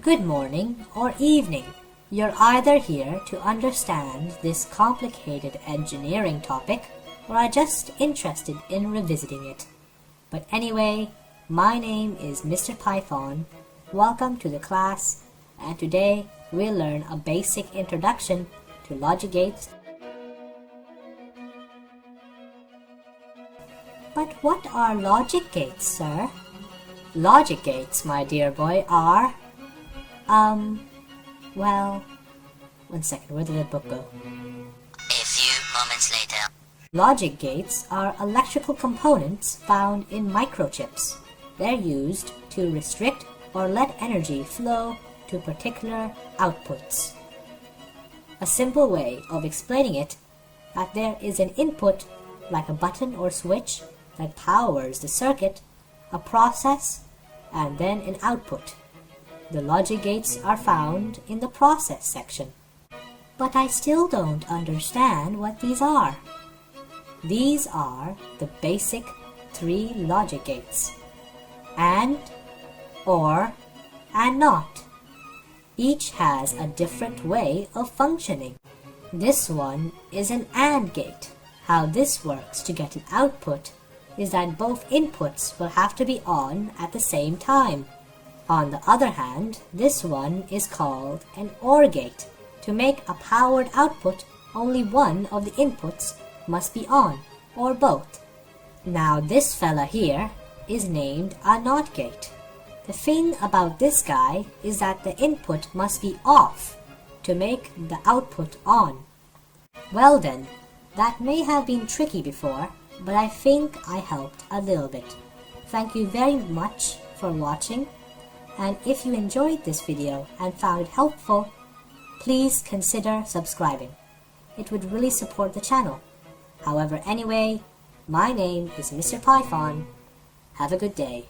Good morning or evening. You're either here to understand this complicated engineering topic or are just interested in revisiting it. But anyway, my name is Mr. Python. Welcome to the class, and today we'll learn a basic introduction to logic gates. But what are logic gates, sir? Logic gates, my dear boy, are... well... One second, where did that book go? A few moments later. Logic gates are electrical components found in microchips. They're used to restrict or let energy flow to particular outputs. A simple way of explaining it, that there is an input, like a button or switch, that powers the circuit, a process, and then an output. The logic gates are found in the process section. But I still don't understand what these are. These are the basic 3 logic gates: AND, OR, and NOT. Each has a different way of functioning. This one is an AND gate. How this works to get an output is that both inputs will have to be on at the same time. On the other hand, this one is called an OR gate. To make a powered output, only one of the inputs must be on, or both. Now this fella here is named a NOT gate. The thing about this guy is that the input must be off to make the output on. Well then, that may have been tricky before, but I think I helped a little bit. Thank you very much for watching, and if you enjoyed this video and found it helpful, please consider subscribing. It would really support the channel. However, anyway, my name is Mr. Python. Have a good day.